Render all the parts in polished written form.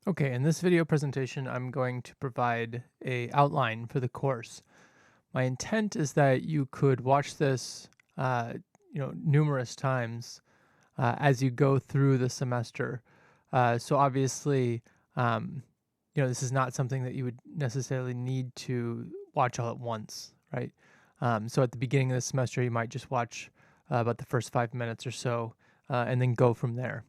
Okay, in this video presentation, I'm going to provide a outline for the course. My intent is that you could watch this, numerous times as you go through the semester. So obviously, this is not something that you would necessarily need to watch all at once, right? So at the beginning of the semester, you might just watch about the first 5 minutes or so, and then go from there.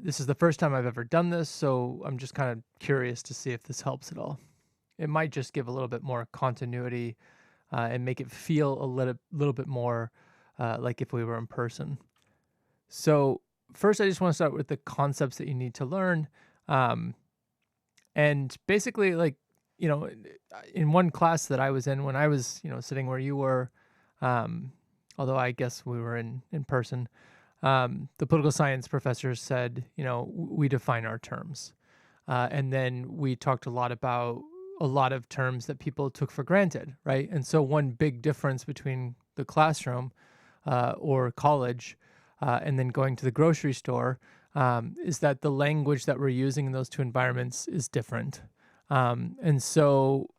This is the first time I've ever done this, so I'm just kind of curious to see if this helps at all. It might just give a little bit more continuity and make it feel a little bit more like if we were in person. So first, I just want to start with the concepts that you need to learn. And basically, in one class that I was in when I was, sitting where you were, although I guess we were in person, the political science professor said, we define our terms. And then we talked a lot about a lot of terms that people took for granted, right? And so one big difference between the classroom or college and then going to the grocery store is that the language that we're using in those two environments is different. And so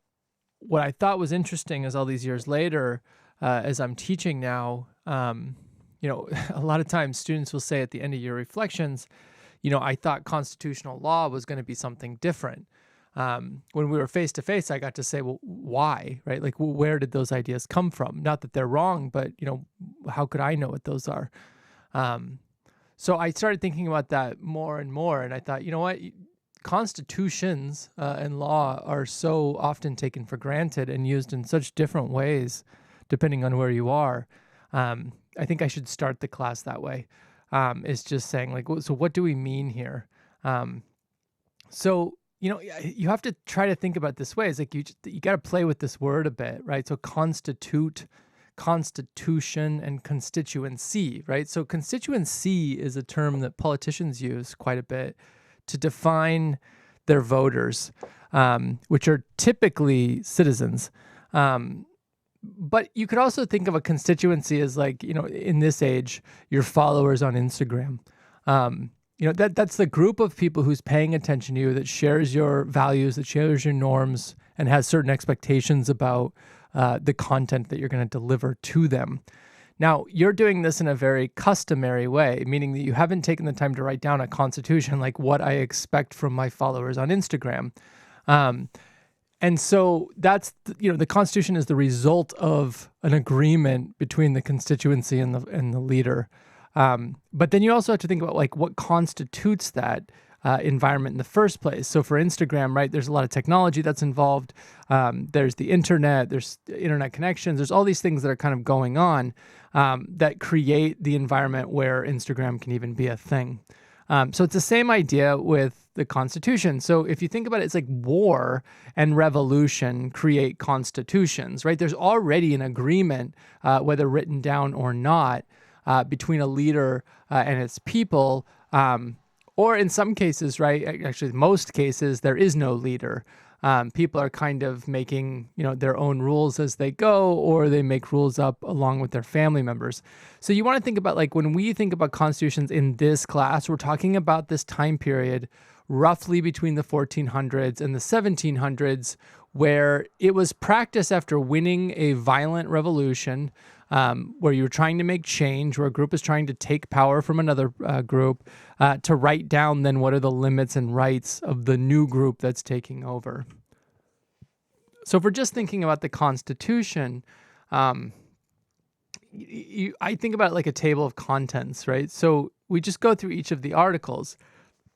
what I thought was interesting is all these years later, as I'm teaching now, a lot of times students will say at the end of your reflections, I thought constitutional law was going to be something different. When we were face to face, I got to say, well, why, right? Like, where did those ideas come from? Not that they're wrong, but, how could I know what those are? So I started thinking about that more and more. And I thought, constitutions and law are so often taken for granted and used in such different ways, depending on where you are. I think I should start the class that way. Is just saying so what do we mean here? You have to try to think about this way. It's like you got to play with this word a bit, right? So constitute, constitution, and constituency, right? So constituency is a term that politicians use quite a bit to define their voters, which are typically citizens. But you could also think of a constituency as in this age, your followers on Instagram. That's the group of people who's paying attention to you, that shares your values, that shares your norms, and has certain expectations about the content that you're going to deliver to them. Now, you're doing this in a very customary way, meaning that you haven't taken the time to write down a constitution like what I expect from my followers on Instagram. And so that's, the Constitution is the result of an agreement between the constituency and the leader. But then you also have to think about what constitutes that environment in the first place. So for Instagram, right, there's a lot of technology that's involved. There's the internet, there's internet connections, there's all these things that are kind of going on that create the environment where Instagram can even be a thing. So it's the same idea with the Constitution. So if you think about it, it's like war and revolution create constitutions, right? There's already an agreement, whether written down or not, between a leader and its people, or in some cases, right? Actually, most cases, there is no leader. People are kind of making, their own rules as they go, or they make rules up along with their family members. So you want to think about when we think about constitutions in this class, we're talking about this time period roughly between the 1400s and the 1700s, where it was practiced after winning a violent revolution, where you're trying to make change, where a group is trying to take power from another group, to write down then what are the limits and rights of the new group that's taking over. So if we're just thinking about the Constitution, I think about it like a table of contents, right? So we just go through each of the articles.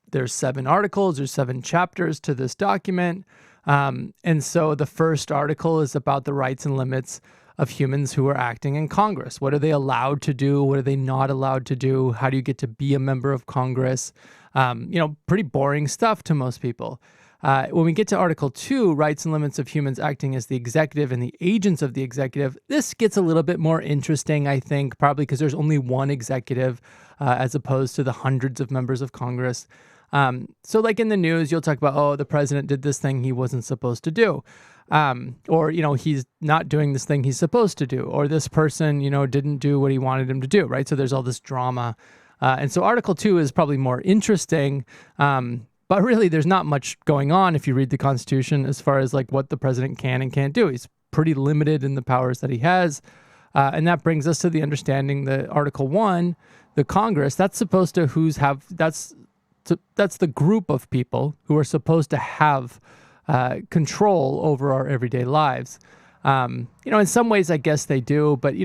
There's 7 articles, there's 7 chapters to this document. And so the first article is about the rights and limits of humans who are acting in Congress. What are they allowed to do? What are they not allowed to do? How do you get to be a member of Congress? Pretty boring stuff to most people. When we get to Article 2, rights and limits of humans acting as the executive and the agents of the executive, this gets a little bit more interesting, I think, probably because there's only one executive as opposed to the hundreds of members of Congress. So in the news, you'll talk about, the president did this thing he wasn't supposed to do. Or he's not doing this thing he's supposed to do. Or this person, didn't do what he wanted him to do, right? So there's all this drama. And so Article 2 is probably more interesting But really, there's not much going on if you read the Constitution as far as like what the president can and can't do. He's pretty limited in the powers that he has. And that brings us to the understanding that Article 1, the Congress, that's supposed to that's the group of people who are supposed to have control over our everyday lives. In some ways, I guess they do, but,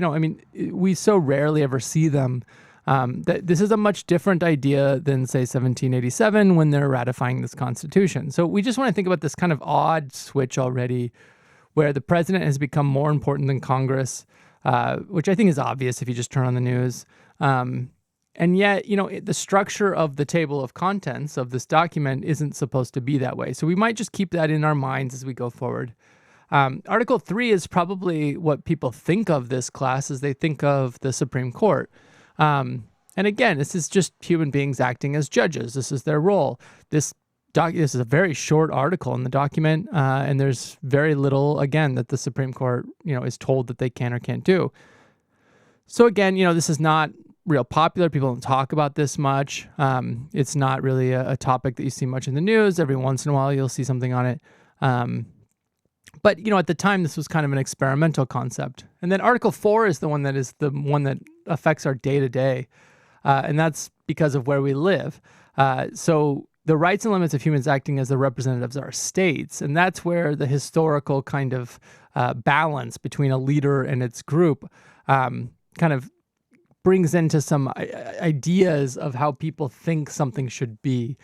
we so rarely ever see them. That this is a much different idea than, say, 1787 when they're ratifying this Constitution. So we just want to think about this kind of odd switch already where the president has become more important than Congress, which I think is obvious if you just turn on the news. And yet, the structure of the table of contents of this document isn't supposed to be that way. So we might just keep that in our minds as we go forward. Article 3 is probably what people think of this class as they think of the Supreme Court. And again, this is just human beings acting as judges. This is their role. This is a very short article in the document, and there's very little, again, that the Supreme Court, is told that they can or can't do. So again, this is not real popular. People don't talk about this much. It's not really a topic that you see much in the news. Every once in a while, you'll see something on it. But, at the time, this was kind of an experimental concept. And then Article 4 is the one that affects our day-to-day. And that's because of where we live. So the rights and limits of humans acting as the representatives of our states. And that's where the historical kind of balance between a leader and its group kind of brings into some ideas of how people think something should be.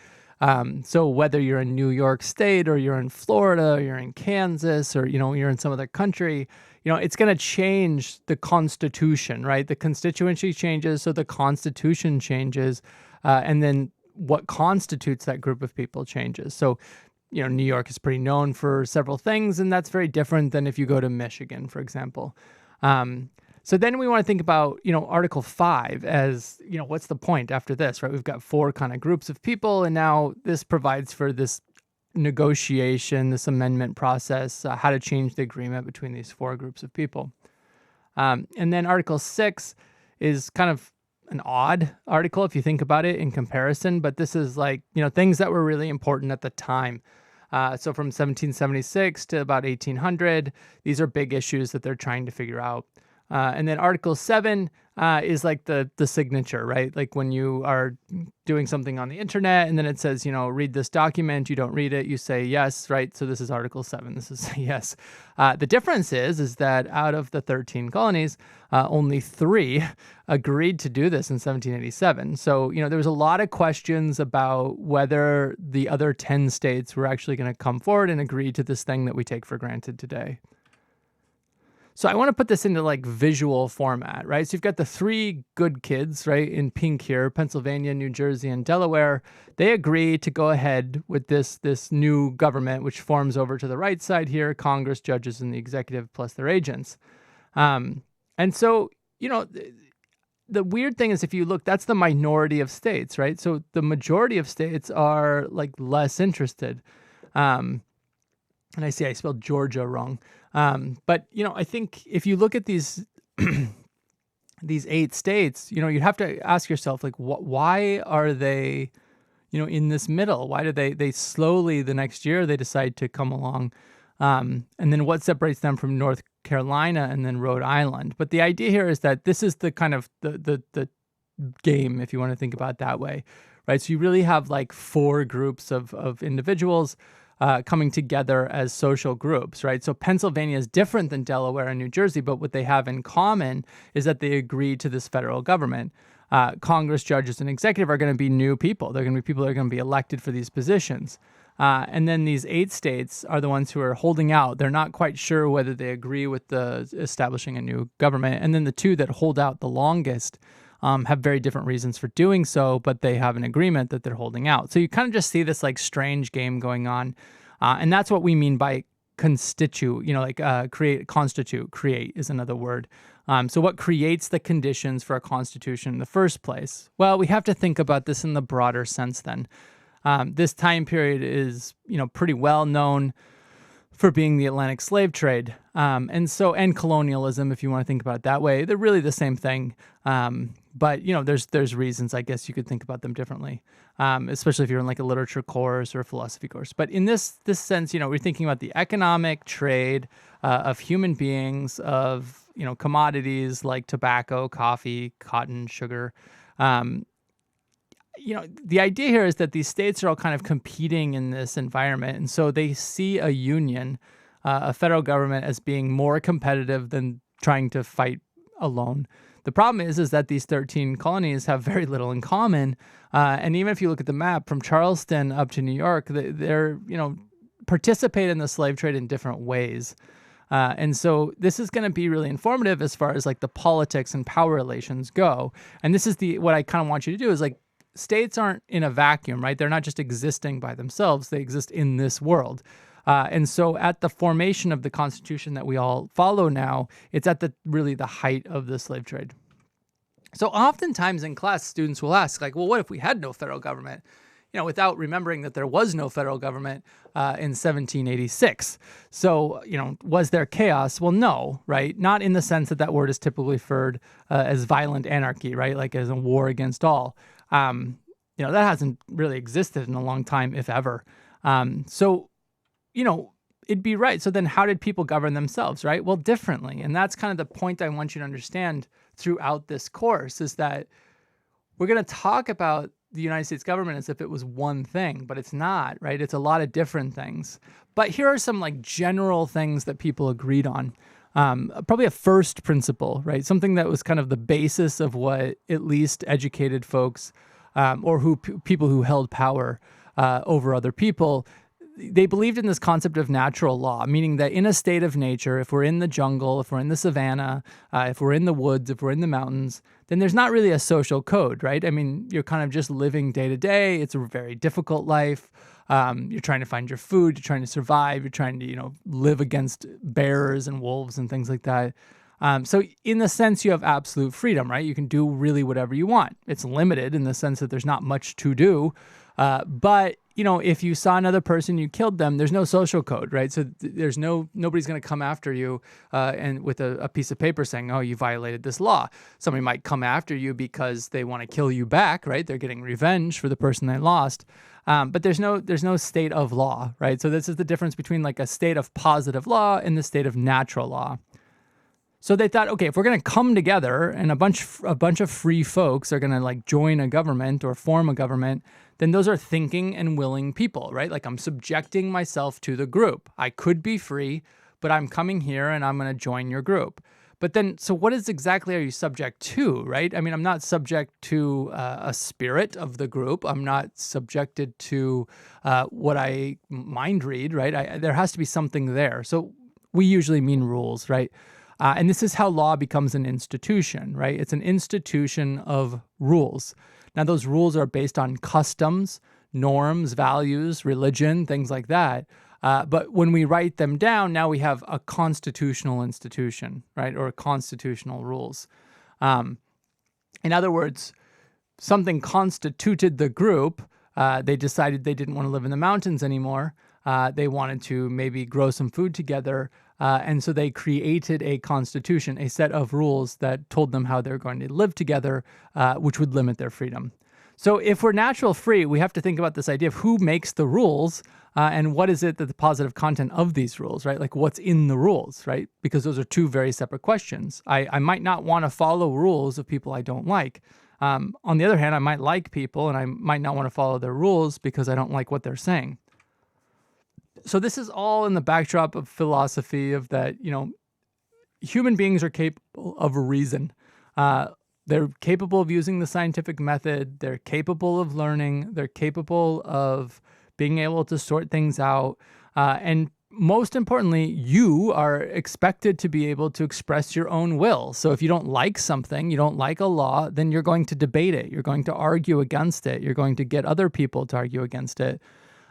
So whether you're in New York State or you're in Florida or you're in Kansas or, you're in some other country, it's going to change the Constitution, right? The constituency changes, so the Constitution changes, and then what constitutes that group of people changes. So, New York is pretty known for several things, and that's very different than if you go to Michigan, for example. So then we want to think about, Article 5 as, what's the point after this, right? We've got 4 kind of groups of people, and now this provides for this negotiation, this amendment process, how to change the agreement between these 4 groups of people. And then Article 6 is kind of an odd article if you think about it in comparison, but this is like, things that were really important at the time. So from 1776 to about 1800, these are big issues that they're trying to figure out. And then Article 7 is like the signature, right? Like when you are doing something on the internet and then it says, read this document, you don't read it, you say yes, right? So this is Article 7, this is yes. The difference is that out of the 13 colonies, only 3 agreed to do this in 1787. So, there was a lot of questions about whether the other 10 states were actually going to come forward and agree to this thing that we take for granted today. So I want to put this into like visual format, right? So you've got the 3 good kids, right, in pink here, Pennsylvania, New Jersey, and Delaware. They agree to go ahead with this new government, which forms over to the right side here, Congress, judges, and the executive plus their agents. And so, the weird thing is if you look, that's the minority of states, right? So the majority of states are like less interested. And I see I spelled Georgia wrong. But, I think if you look at these 8 states, you'd have to ask yourself, like, why are they, in this middle? Why do they slowly the next year they decide to come along? And then what separates them from North Carolina and then Rhode Island? But the idea here is that this is the kind of the game, if you want to think about it that way, right? So you really have like 4 groups of individuals coming together as social groups, right? So Pennsylvania is different than Delaware and New Jersey, but what they have in common is that they agree to this federal government. Congress, judges, and executive are going to be new people. They're going to be people that are going to be elected for these positions. And then these 8 states are the ones who are holding out. They're not quite sure whether they agree with the establishing a new government. And then the 2 that hold out the longest have very different reasons for doing so, but they have an agreement that they're holding out. So you kind of just see this like strange game going on. And that's what we mean by constitute, create is another word. So what creates the conditions for a constitution in the first place? Well, we have to think about this in the broader sense then. This time period is, pretty well known for being the Atlantic slave trade. And colonialism, if you want to think about it that way, they're really the same thing. But there's reasons, I guess you could think about them differently, especially if you're in like a literature course or a philosophy course. But in this sense, we're thinking about the economic trade of human beings, of commodities like tobacco, coffee, cotton, sugar. The idea here is that these states are all kind of competing in this environment. And so they see a union, a federal government, as being more competitive than trying to fight alone. The problem is that these 13 colonies have very little in common. And even if you look at the map from Charleston up to New York, they're participate in the slave trade in different ways. And so this is going to be really informative as far as like the politics and power relations go. And this is what I kind of want you to do is like, states aren't in a vacuum, right? They're not just existing by themselves. They exist in this world. And so at the formation of the Constitution that we all follow now, it's at really the height of the slave trade. So oftentimes in class, students will ask, like, well, what if we had no federal government? Without remembering that there was no federal government in 1786. So, was there chaos? Well, no, right? Not in the sense that word is typically referred as violent anarchy, right? Like as a war against all. That hasn't really existed in a long time, if ever. So, it'd be right. So then how did people govern themselves, right? Well, differently. And that's kind of the point I want you to understand throughout this course is that we're going to talk about the United States government as if it was one thing, but it's not, right? It's a lot of different things. But here are some like general things that people agreed on. Probably a first principle, right? Something that was kind of the basis of what at least educated folks or people who held power over other people, they believed in this concept of natural law, meaning that in a state of nature, if we're in the jungle, if we're in the savannah, if we're in the woods, if we're in the mountains, then there's not really a social code, right? I mean, you're kind of just living day to day. It's a very difficult life. You're trying to find your food. You're trying to survive. You're trying to, live against bears and wolves and things like that. So in the sense, you have absolute freedom, right? You can do really whatever you want. It's limited in the sense that there's not much to do. But if you saw another person, you killed them, there's no social code, right? So there's nobody's going to come after you and with a piece of paper saying, oh, you violated this law. Somebody might come after you because they want to kill you back, right? They're getting revenge for the person they lost. But there's no state of law, right? So this is the difference between like a state of positive law and the state of natural law. So they thought, okay, if we're going to come together and a bunch of free folks are going to like join a government or form a government, then those are thinking and willing people, right? Like I'm subjecting myself to the group. I could be free, but I'm coming here and I'm going to join your group. But then, so what exactly are you subject to, right? I mean, I'm not subject to a spirit of the group. I'm not subjected to what I mind read, right? There has to be something there. So we usually mean rules, right? And this is how law becomes an institution, right? It's an institution of rules. Now, those rules are based on customs, norms, values, religion, things like that. But when we write them down, now we have a constitutional institution, right? Or constitutional rules. In other words, something constituted the group. They decided they didn't want to live in the mountains anymore. They wanted to maybe grow some food together. And so they created a constitution, a set of rules that told them how they're going to live together, which would limit their freedom. So if we're natural free, we have to think about this idea of who makes the rules and what is it that the positive content of these rules, right? Like what's in the rules, right? Because those are two very separate questions. I might not want to follow rules of people I don't like. On the other hand, I might like people and I might not want to follow their rules because I don't like what they're saying. So this is all in the backdrop of philosophy of that, human beings are capable of reason. They're capable of using the scientific method. They're capable of learning. They're capable of being able to sort things out. And most importantly, you are expected to be able to express your own will. So if you don't like something, you don't like a law, then you're going to debate it. You're going to argue against it. You're going to get other people to argue against it.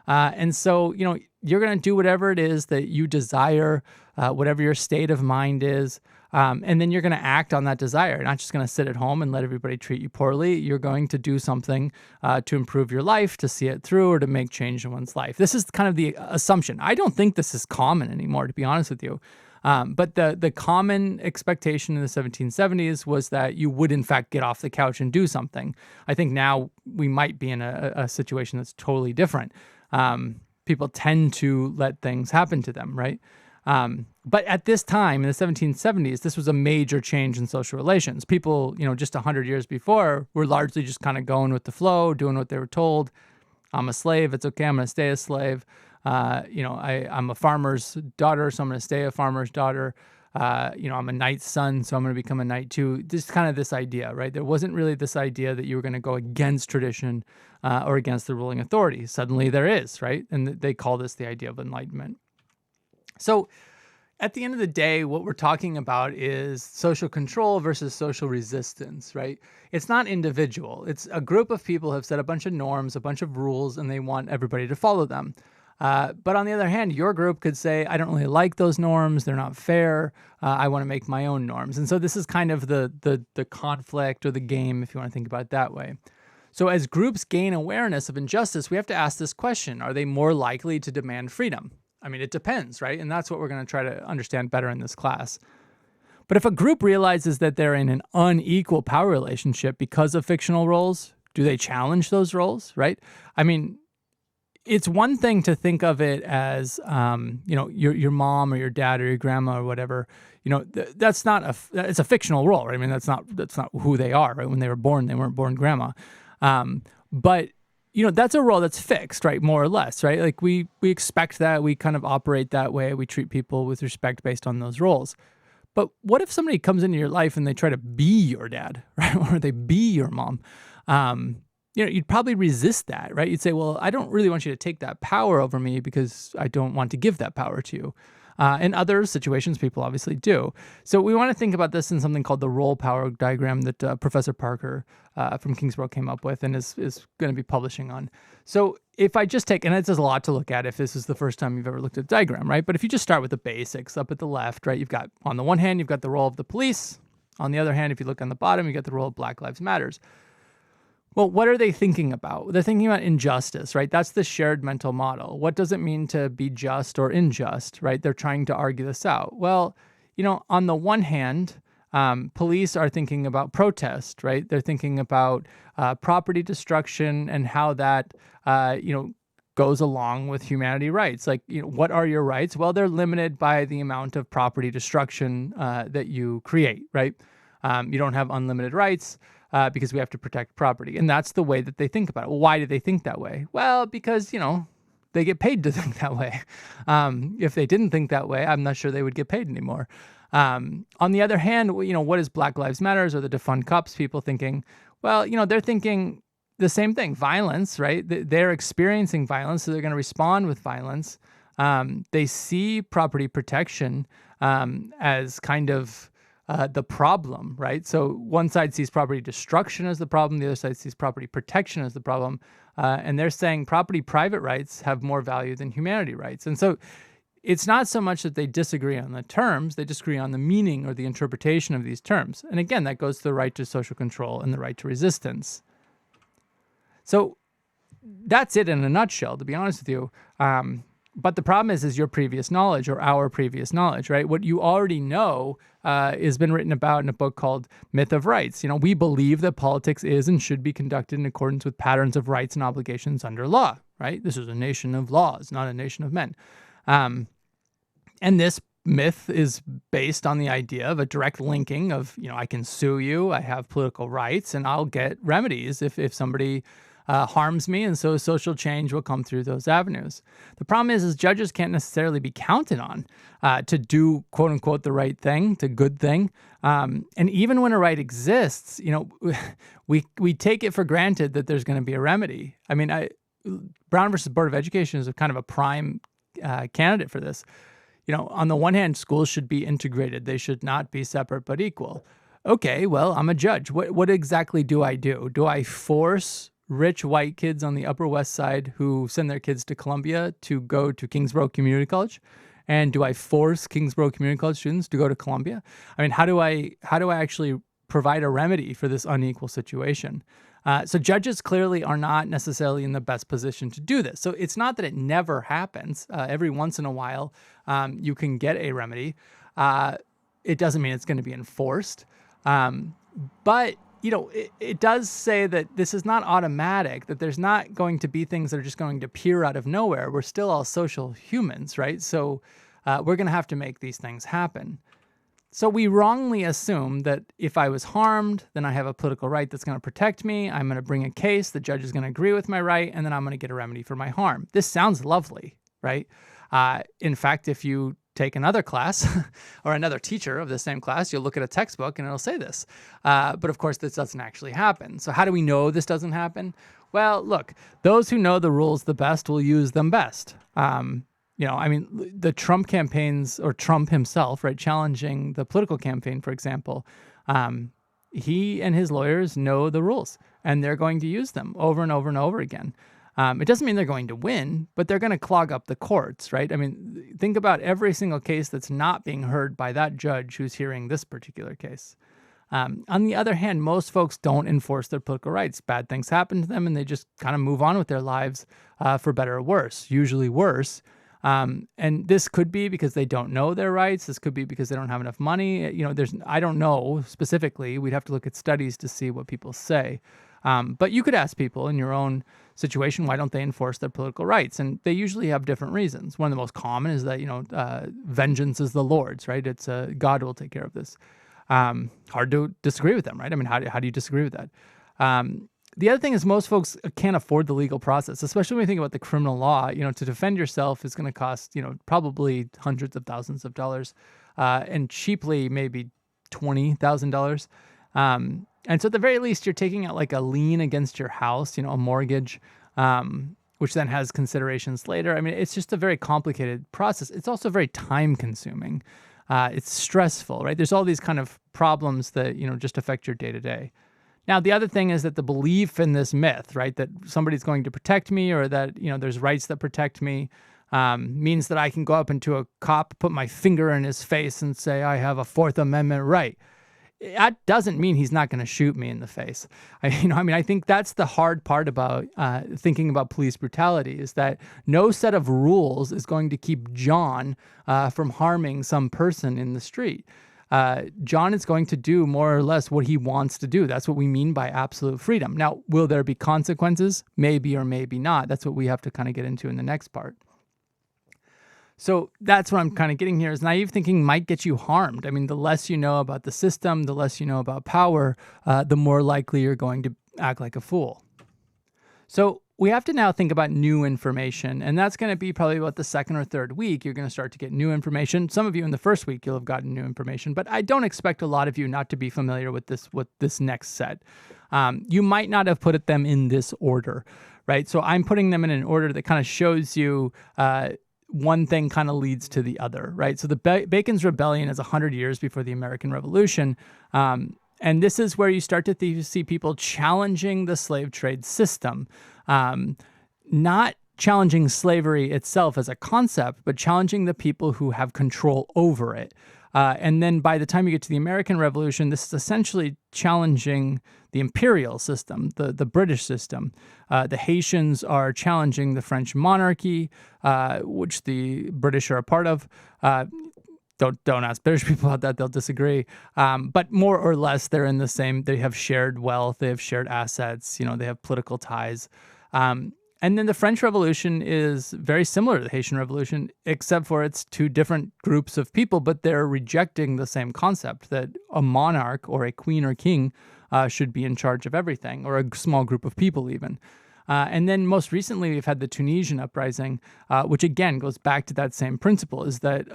And so, you're going to do whatever it is that you desire, whatever your state of mind is. And then you're going to act on that desire. You're not just going to sit at home and let everybody treat you poorly. You're going to do something to improve your life, to see it through, or to make change in one's life. This is kind of the assumption. I don't think this is common anymore, to be honest with you. But the common expectation in the 1770s was that you would, in fact, get off the couch and do something. I think now we might be in a situation that's totally different. People tend to let things happen to them, right? But at this time, in the 1770s, this was a major change in social relations. People, just 100 years before, were largely just kind of going with the flow, doing what they were told. I'm a slave. It's okay. I'm going to stay a slave. I'm a farmer's daughter, so I'm going to stay a farmer's daughter. I'm a knight's son, so I'm going to become a knight too. Just kind of this idea, right? There wasn't really this idea that you were going to go against tradition or against the ruling authority. Suddenly there is, right? And they call this the idea of Enlightenment. So at the end of the day, what we're talking about is social control versus social resistance, right? It's not individual. It's a group of people have set a bunch of norms, a bunch of rules, and they want everybody to follow them. But on the other hand, your group could say, I don't really like those norms. They're not fair. I want to make my own norms. And so this is kind of the conflict or the game, if you want to think about it that way. So as groups gain awareness of injustice, we have to ask this question: are they more likely to demand freedom? I mean, it depends, right? And that's what we're going to try to understand better in this class. But if a group realizes that they're in an unequal power relationship because of fictional roles, do they challenge those roles, right? I mean, it's one thing to think of it as, your mom or your dad or your grandma or whatever. That's not it's a fictional role, right? I mean, that's not who they are, right? When they were born, they weren't born grandma. But that's a role that's fixed, right? More or less, right? Like we expect that, we kind of operate that way. We treat people with respect based on those roles. But what if somebody comes into your life and they try to be your dad, right? Or they be your mom? You'd probably resist that, right? You'd say, well, I don't really want you to take that power over me because I don't want to give that power to you. In other situations, people obviously do. So we want to think about this in something called the role power diagram that Professor Parker from Kingsborough came up with and is going to be publishing on. So if I just take, and it's a lot to look at if this is the first time you've ever looked at a diagram, right? But if you just start with the basics up at the left, right, you've got, on the one hand, you've got the role of the police. On the other hand, if you look on the bottom, you got the role of Black Lives Matters. Well, what are they thinking about? They're thinking about injustice, right? That's the shared mental model. What does it mean to be just or unjust, right? They're trying to argue this out. Well, on the one hand, police are thinking about protest, right? They're thinking about property destruction and how that, goes along with humanity rights. Like, what are your rights? Well, they're limited by the amount of property destruction that you create, right? You don't have unlimited rights. Because we have to protect property. And that's the way that they think about it. Well, why do they think that way? Well, because, they get paid to think that way. If they didn't think that way, I'm not sure they would get paid anymore. On the other hand, what is Black Lives Matters or the defund cops people thinking? Well, they're thinking the same thing, violence, right? They're experiencing violence, so they're going to respond with violence. They see property protection as kind of the problem, right? So one side sees property destruction as the problem, the other side sees property protection as the problem, and they're saying private rights have more value than humanity rights. And so it's not so much that they disagree on the terms, they disagree on the meaning or the interpretation of these terms. And again, that goes to the right to social control and the right to resistance. So that's it in a nutshell, to be honest with you. But the problem is your previous knowledge or our previous knowledge, right? What you already know has been written about in a book called Myth of Rights. We believe that politics is and should be conducted in accordance with patterns of rights and obligations under law, right? This is a nation of laws, not a nation of men. And this myth is based on the idea of a direct linking of, I can sue you, I have political rights, and I'll get remedies if somebody harms me, and so social change will come through those avenues. The problem is judges can't necessarily be counted on to do, quote unquote, the right thing, the good thing. And even when a right exists, we take it for granted that there's going to be a remedy. I mean, Brown versus Board of Education is a kind of a prime candidate for this. On the one hand, schools should be integrated. They should not be separate but equal. Okay, well, I'm a judge. What exactly do I do? Do I force rich white kids on the Upper West Side who send their kids to Columbia to go to Kingsborough Community College? And do I force Kingsborough Community College students to go to Columbia? I mean, how do I actually provide a remedy for this unequal situation? So judges clearly are not necessarily in the best position to do this. So it's not that it never happens. Every once in a while, you can get a remedy. It doesn't mean it's going to be enforced. But it does say that this is not automatic, that there's not going to be things that are just going to appear out of nowhere. We're still all social humans, right? So we're going to have to make these things happen. So we wrongly assume that if I was harmed, then I have a political right that's going to protect me. I'm going to bring a case. The judge is going to agree with my right, and then I'm going to get a remedy for my harm. This sounds lovely, right? In fact, if you take another class or another teacher of the same class, you'll look at a textbook and it'll say this. But of course, this doesn't actually happen. So how do we know this doesn't happen? Well, look, those who know the rules the best will use them best. The Trump campaigns, or Trump himself, right, challenging the political campaign, for example, he and his lawyers know the rules, and they're going to use them over and over and over again. It doesn't mean they're going to win, but they're going to clog up the courts, right? I mean, think about every single case that's not being heard by that judge who's hearing this particular case. On the other hand, most folks don't enforce their political rights. Bad things happen to them, and they just kind of move on with their lives for better or worse, usually worse. And this could be because they don't know their rights. This could be because they don't have enough money. I don't know specifically. We'd have to look at studies to see what people say. But you could ask people in your own situation, why don't they enforce their political rights? And they usually have different reasons. One of the most common is that, vengeance is the Lord's, right? It's God will take care of this. Hard to disagree with them, right? I mean, how do you disagree with that? The other thing is most folks can't afford the legal process, especially when you think about the criminal law. To defend yourself is going to cost, probably hundreds of thousands of dollars, and cheaply maybe $20,000. And so at the very least, you're taking out like a lien against your house, a mortgage, which then has considerations later. I mean, it's just a very complicated process. It's also very time consuming. It's stressful, right? There's all these kind of problems that, just affect your day to day. Now, the other thing is that the belief in this myth, right, that somebody's going to protect me or that, there's rights that protect me, means that I can go up into a cop, put my finger in his face and say, I have a Fourth Amendment right. That doesn't mean he's not going to shoot me in the face. I think that's the hard part about thinking about police brutality, is that no set of rules is going to keep John from harming some person in the street. John is going to do more or less what he wants to do. That's what we mean by absolute freedom. Now, will there be consequences? Maybe or maybe not. That's what we have to kind of get into in the next part. So that's what I'm kind of getting here, is naive thinking might get you harmed. I mean, the less you know about the system, the less you know about power, the more likely you're going to act like a fool. So we have to now think about new information, and that's going to be probably about the second or third week. You're going to start to get new information. Some of you in the first week, you'll have gotten new information, but I don't expect a lot of you not to be familiar with this next set. You might not have put them in this order, right? So I'm putting them in an order that kind of shows you one thing kind of leads to the other, right? So the Bacon's Rebellion is 100 years before the American Revolution. And this is where you start to see people challenging the slave trade system, not challenging slavery itself as a concept, but challenging the people who have control over it. And then by the time you get to the American Revolution, this is essentially challenging the imperial system, the British system. The Haitians are challenging the French monarchy, which the British are a part of. Don't ask British people about that; they'll disagree. But more or less, they're in the same. They have shared wealth. They have shared assets. They have political ties. And then the French Revolution is very similar to the Haitian Revolution, except for it's two different groups of people, but they're rejecting the same concept that a monarch or a queen or king should be in charge of everything, or a small group of people even. And then most recently, we've had the Tunisian uprising, which again goes back to that same principle, is that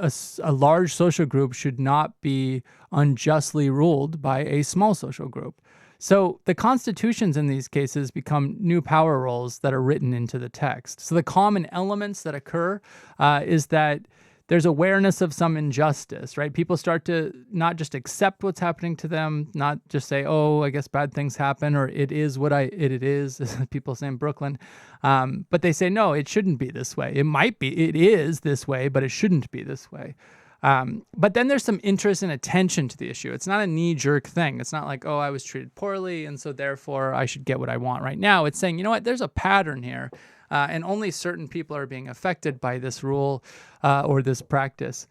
a large social group should not be unjustly ruled by a small social group. So the constitutions in these cases become new power roles that are written into the text. So the common elements that occur is that there's awareness of some injustice, right? People start to not just accept what's happening to them, not just say, oh, I guess bad things happen, or it is what it is, as people say in Brooklyn. But they say, no, it shouldn't be this way. It might be, it is this way, but it shouldn't be this way. But then there's some interest and attention to the issue. It's not a knee-jerk thing. It's not like, oh, I was treated poorly, and so therefore I should get what I want right now. It's saying, you know what, there's a pattern here. And only certain people are being affected by this rule or this practice.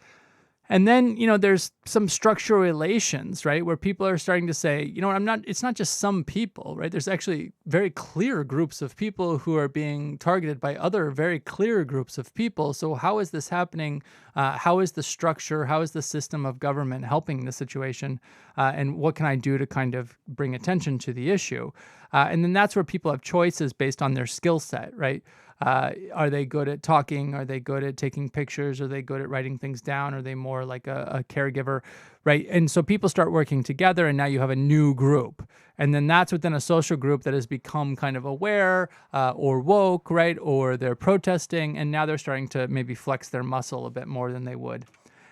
And then, there's some structural relations, right, where people are starting to say, it's not just some people, right? There's actually very clear groups of people who are being targeted by other very clear groups of people. So how is this happening? How is the structure? How is the system of government helping the situation? And what can I do to kind of bring attention to the issue? And then that's where people have choices based on their skill set, right? Are they good at talking? Are they good at taking pictures? Are they good at writing things down? Are they more like a caregiver, right? And so people start working together, and now you have a new group. And then that's within a social group that has become kind of aware or woke, right? Or they're protesting, and now they're starting to maybe flex their muscle a bit more than they would.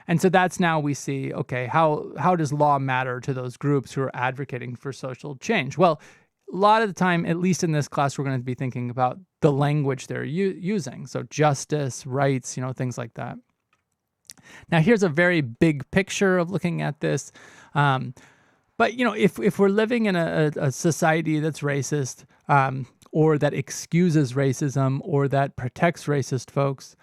And so that's now we see, okay, how does law matter to those groups who are advocating for social change? Well, a lot of the time, at least in this class, we're going to be thinking about the language they're using. So justice, rights, things like that. Now, here's a very big picture of looking at this. But, if we're living in a society that's racist or that excuses racism or that protects racist folks,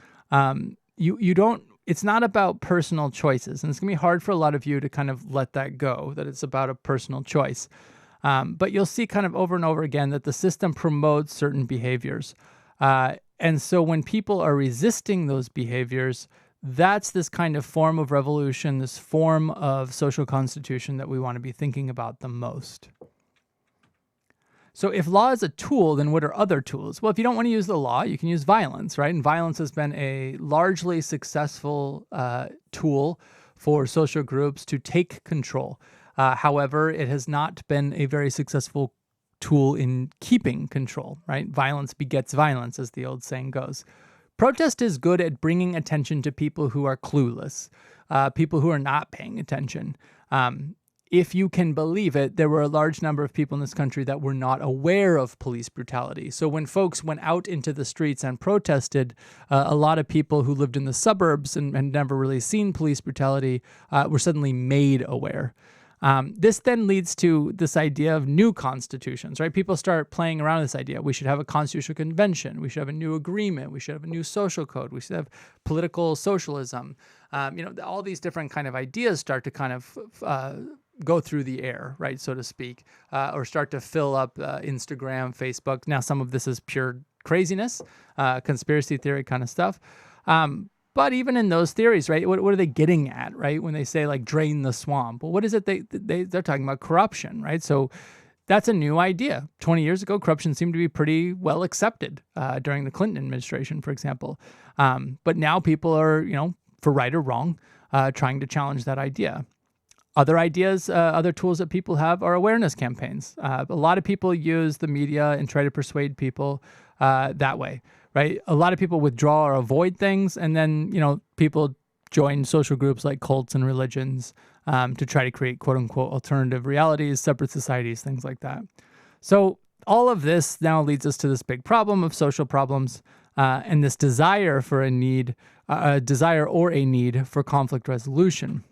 you don't, it's not about personal choices. And it's going to be hard for a lot of you to kind of let that go, that it's about a personal choice. But you'll see kind of over and over again that the system promotes certain behaviors. And so when people are resisting those behaviors, that's this kind of form of revolution, this form of social constitution that we want to be thinking about the most. So if law is a tool, then what are other tools? Well, if you don't want to use the law, you can use violence, right? And violence has been a largely successful tool for social groups to take control. However, it has not been a very successful tool in keeping control, right? Violence begets violence, as the old saying goes. Protest is good at bringing attention to people who are clueless, people who are not paying attention. If you can believe it, there were a large number of people in this country that were not aware of police brutality. So when folks went out into the streets and protested, a lot of people who lived in the suburbs and had never really seen police brutality were suddenly made aware. This then leads to this idea of new constitutions, right? People start playing around with this idea. We should have a constitutional convention. We should have a new agreement. We should have a new social code. We should have political socialism. All these different kind of ideas start to kind of go through the air, right, so to speak, or start to fill up Instagram, Facebook. Now, some of this is pure craziness, conspiracy theory kind of stuff. But even in those theories, right, what are they getting at, right, when they say, like, drain the swamp? Well, what is it they're talking about? Corruption, right? So that's a new idea. 20 years ago, corruption seemed to be pretty well accepted during the Clinton administration, for example. But now people are, for right or wrong, trying to challenge that idea. Other ideas, other tools that people have are awareness campaigns. A lot of people use the media and try to persuade people that way. Right? A lot of people withdraw or avoid things, and then, people join social groups like cults and religions to try to create quote-unquote alternative realities, separate societies, things like that. So all of this now leads us to this big problem of social problems and this desire for a need for conflict resolution.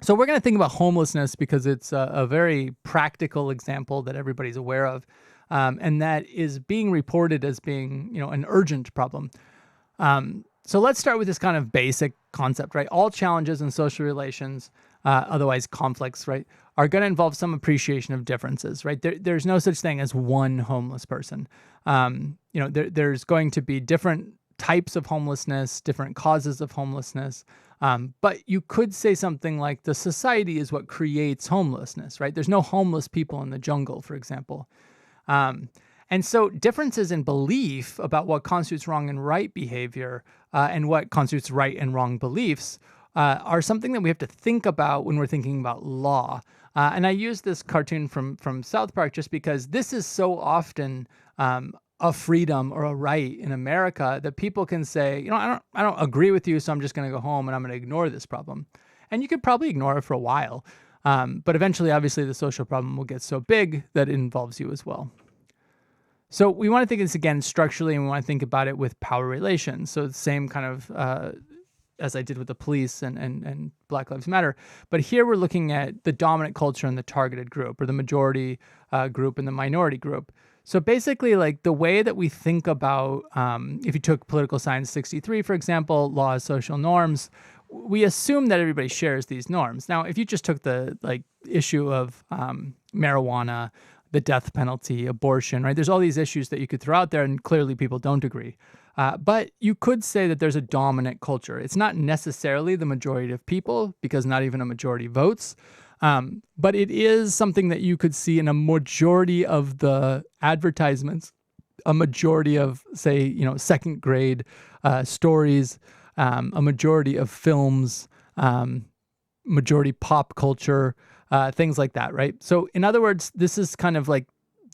So we're going to think about homelessness because it's a very practical example that everybody's aware of. And that is being reported as being, an urgent problem. So let's start with this kind of basic concept, right? All challenges in social relations, otherwise conflicts, right, are going to involve some appreciation of differences, right? There's no such thing as one homeless person. There's going to be different types of homelessness, different causes of homelessness. But you could say something like the society is what creates homelessness, right? There's no homeless people in the jungle, for example. And so differences in belief about what constitutes wrong and right behavior and what constitutes right and wrong beliefs are something that we have to think about when we're thinking about law. And I use this cartoon from South Park just because this is so often a freedom or a right in America that people can say, I don't agree with you, so I'm just going to go home and I'm going to ignore this problem. And you could probably ignore it for a while. But eventually, obviously, the social problem will get so big that it involves you as well. So we want to think of this again structurally, and we want to think about it with power relations. So the same kind of as I did with the police and Black Lives Matter. But here we're looking at the dominant culture and the targeted group, or the majority group and the minority group. So basically, like the way that we think about, if you took Political Science 63, for example, law as social norms, we assume that everybody shares these norms. Now, if you just took the issue of marijuana, the death penalty, abortion, right? There's all these issues that you could throw out there, and clearly people don't agree. But you could say that there's a dominant culture. It's not necessarily the majority of people, because not even a majority votes. But it is something that you could see in a majority of the advertisements, a majority of, say, second grade stories, a majority of films, majority pop culture, things like that, right? So in other words, this is kind of like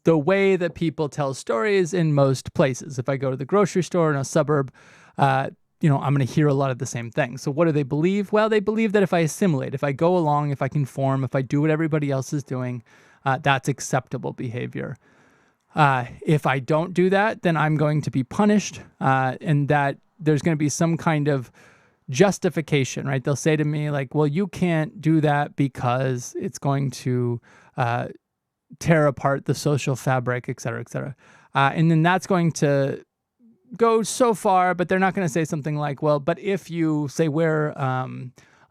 the way that people tell stories in most places. If I go to the grocery store in a suburb, I'm going to hear a lot of the same things. So what do they believe? Well, they believe that if I assimilate, if I go along, if I conform, if I do what everybody else is doing, that's acceptable behavior. If I don't do that, then I'm going to be punished, and that there's going to be some kind of justification, right? They'll say to me like, well, you can't do that because it's going to tear apart the social fabric, et cetera, et cetera. And then that's going to go so far, but they're not going to say something like, well, but if you say wear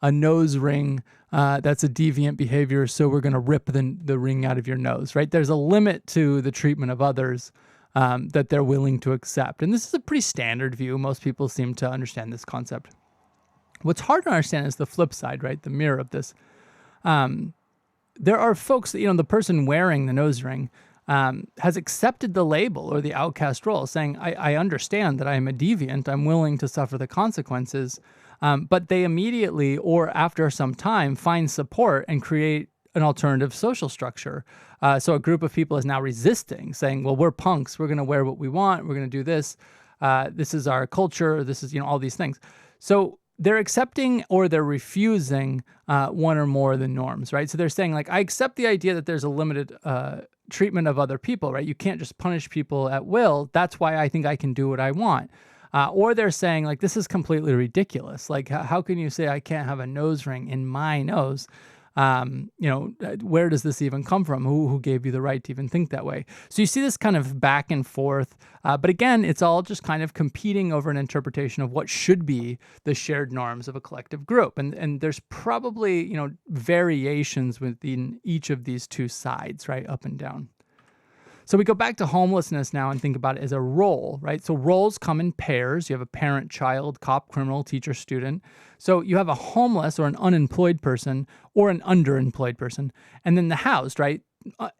a nose ring, that's a deviant behavior, so we're going to rip the ring out of your nose, right? There's a limit to the treatment of others that they're willing to accept. And this is a pretty standard view. Most people seem to understand this concept. What's hard to understand is the flip side, right? The mirror of this. There are folks that, the person wearing the nose ring has accepted the label or the outcast role, saying, I understand that I am a deviant. I'm willing to suffer the consequences. But they immediately, or after some time, find support and create an alternative social structure. So a group of people is now resisting, saying, well, we're punks. We're going to wear what we want. We're going to do this. This is our culture. This is, all these things. So they're accepting or they're refusing one or more of the norms, right? So they're saying, like, I accept the idea that there's a limited treatment of other people, right? You can't just punish people at will. That's why I think I can do what I want. Or they're saying, like, this is completely ridiculous. Like, how can you say I can't have a nose ring in my nose? Where does this even come from? Who gave you the right to even think that way? So you see this kind of back and forth. But again, it's all just kind of competing over an interpretation of what should be the shared norms of a collective group. And there's probably, variations within each of these two sides, right? Up and down. So we go back to homelessness now and think about it as a role, right? So roles come in pairs. You have a parent, child, cop, criminal, teacher, student. So you have a homeless or an unemployed person or an underemployed person. And then the housed, right?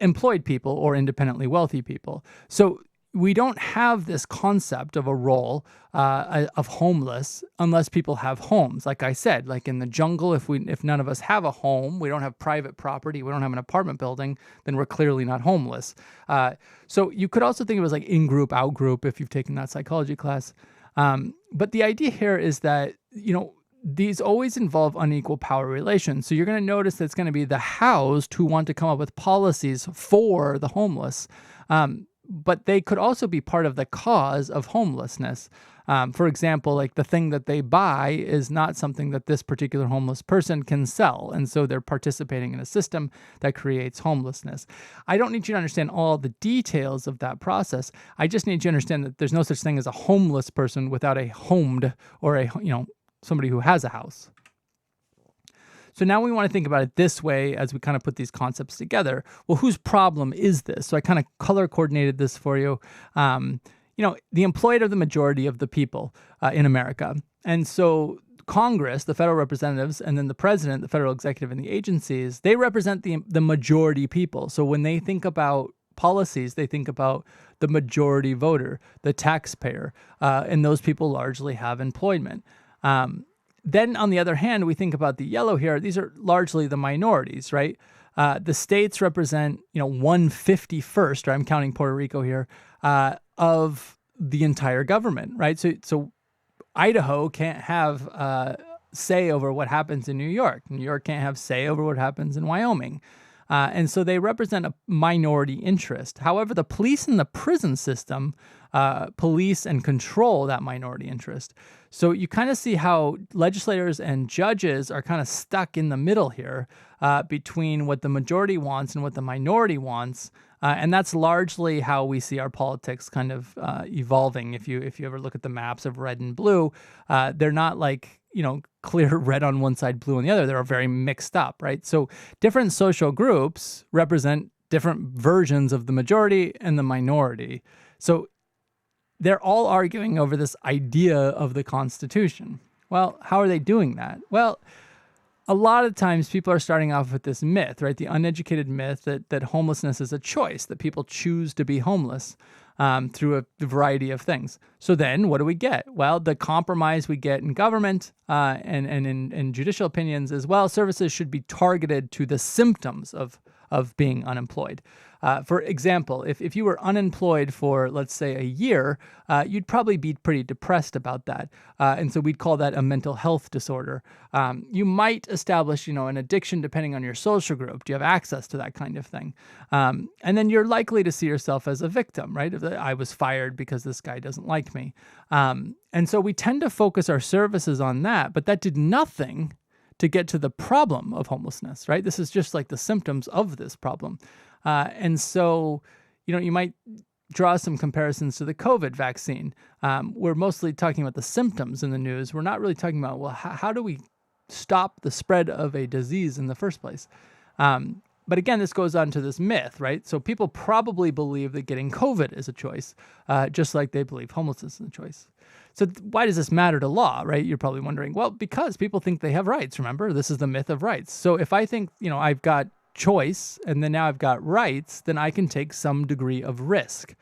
Employed people or independently wealthy people. So we don't have this concept of a role of homeless unless people have homes. Like I said, like in the jungle, if none of us have a home, we don't have private property, we don't have an apartment building, then we're clearly not homeless. So you could also think of it as like in-group, out-group if you've taken that psychology class. But the idea here is that, these always involve unequal power relations. So you're going to notice that it's going to be the housed who want to come up with policies for the homeless. But they could also be part of the cause of homelessness. For example, like the thing that they buy is not something that this particular homeless person can sell. And so they're participating in a system that creates homelessness. I don't need you to understand all the details of that process. I just need you to understand that there's no such thing as a homeless person without a homed or somebody who has a house. So now we want to think about it this way as we kind of put these concepts together. Well, whose problem is this? So I kind of color coordinated this for you. The employed are the majority of the people in America. And so Congress, the federal representatives, and then the president, the federal executive, and the agencies, they represent the majority people. So when they think about policies, they think about the majority voter, the taxpayer, and those people largely have employment. Then, on the other hand, we think about the yellow here. These are largely the minorities, right? The states represent, 151st, or I'm counting Puerto Rico here, of the entire government, right? So Idaho can't have say over what happens in New York. New York can't have say over what happens in Wyoming. And so they represent a minority interest. However, the police and the prison system police and control that minority interest. So you kind of see how legislators and judges are kind of stuck in the middle here between what the majority wants and what the minority wants. And that's largely how we see our politics kind of evolving. If you ever look at the maps of red and blue, they're not like, clear red on one side, blue on the other. They're very mixed up, right? So different social groups represent different versions of the majority and the minority. So they're all arguing over this idea of the Constitution. Well, how are they doing that? Well, a lot of times people are starting off with this myth, right? The uneducated myth that homelessness is a choice, that people choose to be homeless through a variety of things. So then what do we get? Well, the compromise we get in government and in judicial opinions as well, services should be targeted to the symptoms of being unemployed. For example, if you were unemployed for, let's say, a year, you'd probably be pretty depressed about that. And so we'd call that a mental health disorder. You might establish, an addiction depending on your social group. Do you have access to that kind of thing? And then you're likely to see yourself as a victim, right? I was fired because this guy doesn't like me. And so we tend to focus our services on that, but that did nothing to get to the problem of homelessness, right? This is just like the symptoms of this problem. And so, you might draw some comparisons to the COVID vaccine. We're mostly talking about the symptoms in the news. We're not really talking about, well, how do we stop the spread of a disease in the first place? But again, this goes on to this myth, right? So people probably believe that getting COVID is a choice, just like they believe homelessness is a choice. So why does this matter to law, right? You're probably wondering, well, because people think they have rights. Remember, this is the myth of rights. So if I think, I've got choice and then now I've got rights, then I can take some degree of risk.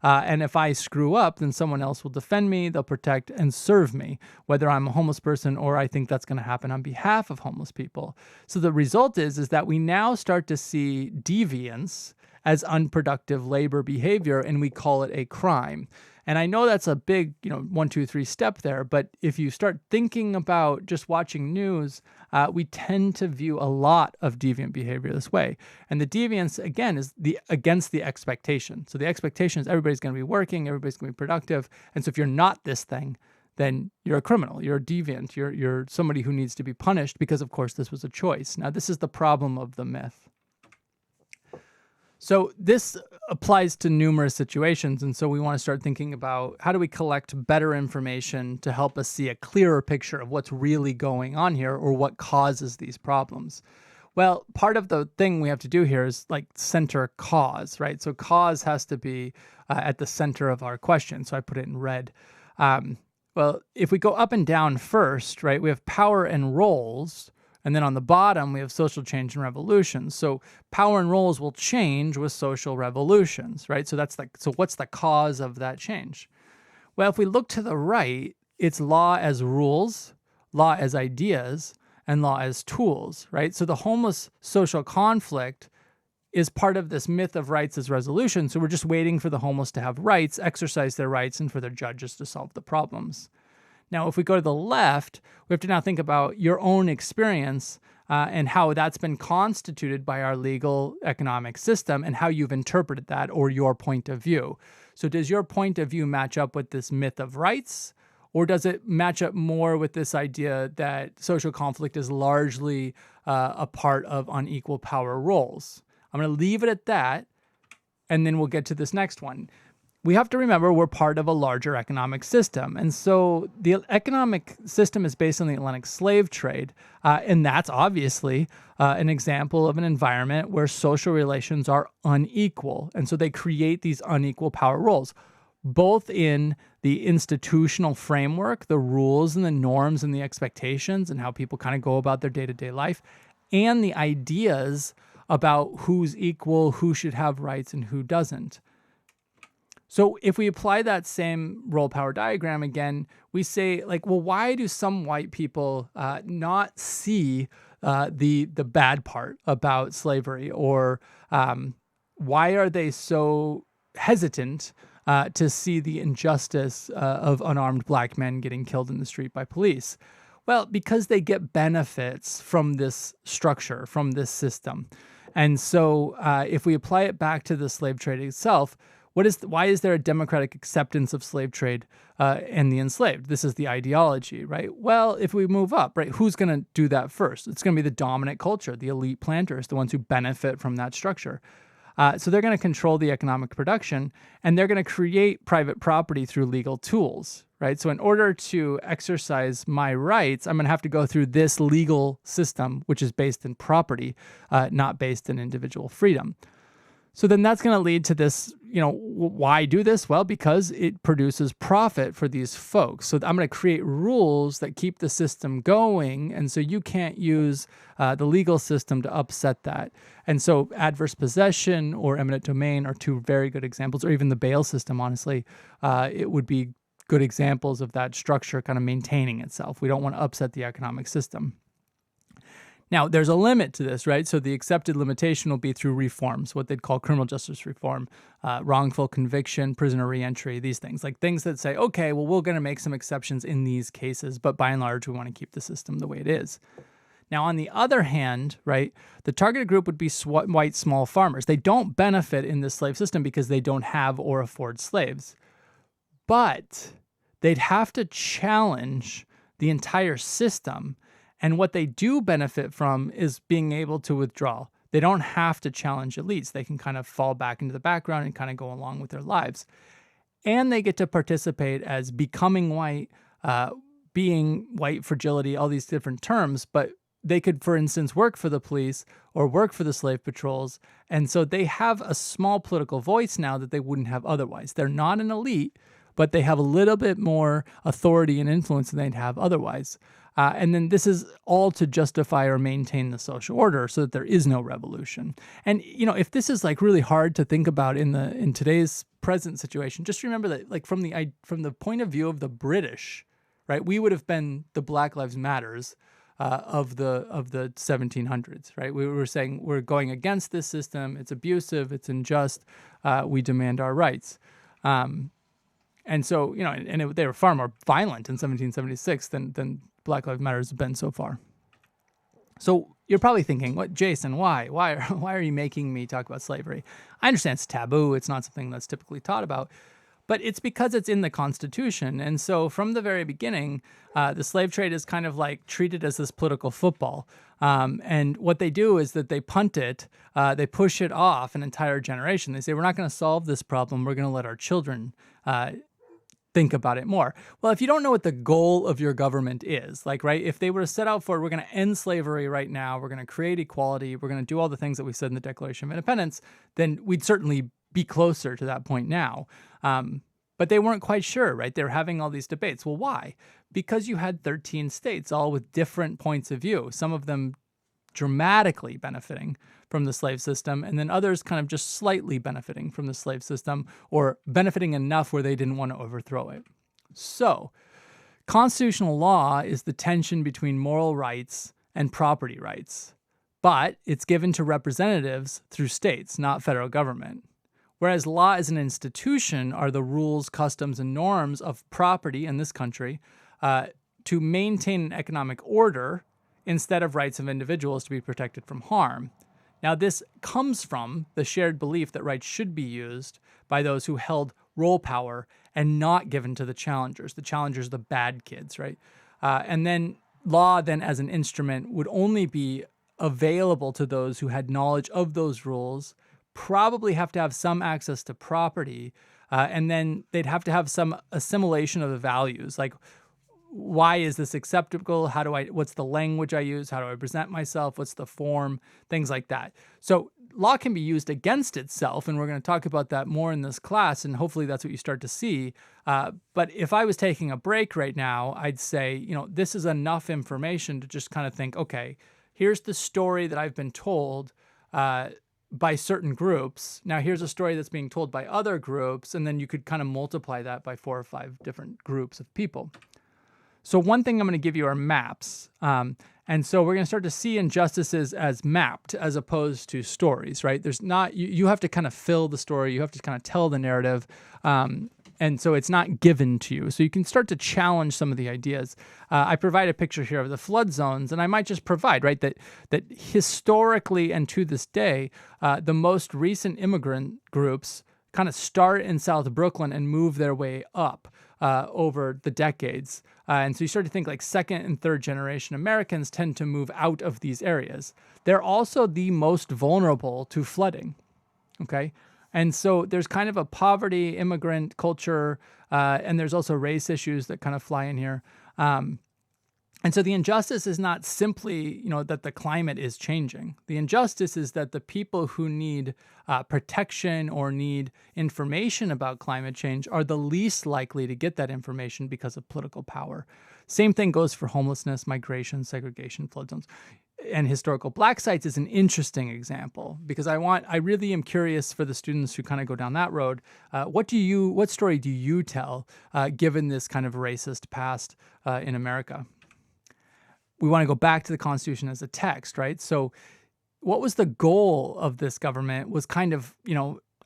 And if I screw up, then someone else will defend me, they'll protect and serve me, whether I'm a homeless person or I think that's going to happen on behalf of homeless people. So the result is that we now start to see deviance as unproductive labor behavior, and we call it a crime. And I know that's a big, 1, 2, 3 step there, but if you start thinking about just watching news, we tend to view a lot of deviant behavior this way. And the deviance, again, is against the expectation. So the expectation is everybody's going to be working, everybody's going to be productive. And so if you're not this thing, then you're a criminal, you're a deviant, you're somebody who needs to be punished because, of course, this was a choice. Now, this is the problem of the myth. So this applies to numerous situations, and so we want to start thinking about how do we collect better information to help us see a clearer picture of what's really going on here or what causes these problems. Well, part of the thing we have to do here is like center cause, right? So cause has to be at the center of our question, so I put it in red. Well, if we go up and down first, right, we have power and roles. And then on the bottom, we have social change and revolutions. So power and roles will change with social revolutions, right? So what's the cause of that change? Well, if we look to the right, it's law as rules, law as ideas, and law as tools, right? So the homeless social conflict is part of this myth of rights as resolution. So we're just waiting for the homeless to have rights, exercise their rights, and for their judges to solve the problems. Now, if we go to the left, we have to now think about your own experience and how that's been constituted by our legal economic system and how you've interpreted that or your point of view. So does your point of view match up with this myth of rights, or does it match up more with this idea that social conflict is largely a part of unequal power roles? I'm going to leave it at that, and then we'll get to this next one. We have to remember we're part of a larger economic system. And so the economic system is based on the Atlantic slave trade. And that's obviously an example of an environment where social relations are unequal. And so they create these unequal power roles, both in the institutional framework, the rules and the norms and the expectations and how people kind of go about their day-to-day life, and the ideas about who's equal, who should have rights, and who doesn't. So if we apply that same role power diagram again, we say, like, well, why do some white people not see the bad part about slavery? Or why are they so hesitant to see the injustice of unarmed black men getting killed in the street by police? Well, because they get benefits from this structure, from this system. And so if we apply it back to the slave trade itself, why is there a democratic acceptance of slave trade and the enslaved? This is the ideology, right? Well, if we move up, right, who's going to do that first? It's going to be the dominant culture, the elite planters, the ones who benefit from that structure. So they're going to control the economic production, and they're going to create private property through legal tools, right? So in order to exercise my rights, I'm going to have to go through this legal system, which is based in property, not based in individual freedom. So then that's going to lead to this, why do this? Well, because it produces profit for these folks. So I'm going to create rules that keep the system going. And so you can't use the legal system to upset that. And so adverse possession or eminent domain are two very good examples, or even the bail system, honestly. It would be good examples of that structure kind of maintaining itself. We don't want to upset the economic system. Now, there's a limit to this, right? So the accepted limitation will be through reforms, what they'd call criminal justice reform, wrongful conviction, prisoner reentry, these things. Like things that say, okay, well, we're going to make some exceptions in these cases, but by and large, we want to keep the system the way it is. Now, on the other hand, right, the targeted group would be white small farmers. They don't benefit in this slave system because they don't have or afford slaves. But they'd have to challenge the entire system. And what they do benefit from is being able to withdraw. They don't have to challenge elites. They can kind of fall back into the background and kind of go along with their lives. And they get to participate as becoming white, being white fragility, all these different terms. But they could, for instance, work for the police or work for the slave patrols. And so they have a small political voice now that they wouldn't have otherwise. They're not an elite, but they have a little bit more authority and influence than they'd have otherwise. And then this is all to justify or maintain the social order so that there is no revolution. And, if this is like really hard to think about in today's present situation, just remember that like from the point of view of the British, right, we would have been the Black Lives Matters of the 1700s, right? We were saying we're going against this system. It's abusive. It's unjust. We demand our rights. And so, they were far more violent in 1776 than Black Lives Matter has been so far. So you're probably thinking, "What, Jason? Why are you making me talk about slavery?" I understand it's taboo. It's not something that's typically taught about, but it's because it's in the Constitution. And so from the very beginning, the slave trade is kind of like treated as this political football. And what they do is that they punt it, they push it off an entire generation. They say, we're not going to solve this problem. We're going to let our children think about it more. Well, if you don't know what the goal of your government is, like, right, if they were to set out for, we're going to end slavery right now, we're going to create equality, we're going to do all the things that we said in the Declaration of Independence, then we'd certainly be closer to that point now. But they weren't quite sure, right? They were having all these debates. Well, why? Because you had 13 states, all with different points of view, some of them dramatically benefiting from the slave system, and then others kind of just slightly benefiting from the slave system, or benefiting enough where they didn't want to overthrow it. So, constitutional law is the tension between moral rights and property rights, but it's given to representatives through states, not federal government. Whereas law as an institution are the rules, customs, and norms of property in this country to maintain an economic order instead of rights of individuals to be protected from harm. Now, this comes from the shared belief that rights should be used by those who held role power and not given to the challengers. The challengers, the bad kids, right? And then law, then as an instrument, would only be available to those who had knowledge of those rules, probably have to have some access to property, and then they'd have to have some assimilation of the values, like, why is this acceptable? What's the language I use? How do I present myself? What's the form? Things like that. So law can be used against itself, and we're going to talk about that more in this class, and hopefully that's what you start to see. But if I was taking a break right now, I'd say, this is enough information to just kind of think, okay, here's the story that I've been told by certain groups. Now here's a story that's being told by other groups, and then you could kind of multiply that by 4 or 5 different groups of people. So one thing I'm going to give you are maps. And And so we're going to start to see injustices as mapped as opposed to stories, right? There's not, you have to kind of fill the story. You have to kind of tell the narrative. And so it's not given to you. So you can start to challenge some of the ideas. I provide a picture here of the flood zones, and I might just provide, right, that historically and to this day, the most recent immigrant groups kind of start in South Brooklyn and move their way up over the decades. And so you start to think like second and third generation Americans tend to move out of these areas. They're also the most vulnerable to flooding, okay? And so there's kind of a poverty immigrant culture, and there's also race issues that kind of fly in here. And so the injustice is not simply, that the climate is changing. The injustice is that the people who need protection or need information about climate change are the least likely to get that information because of political power. Same thing goes for homelessness, migration, segregation, flood zones. And historical black sites is an interesting example because I really am curious for the students who kind of go down that road. What story do you tell given this kind of racist past in America? We want to go back to the Constitution as a text, right? So what was the goal of this government was kind of,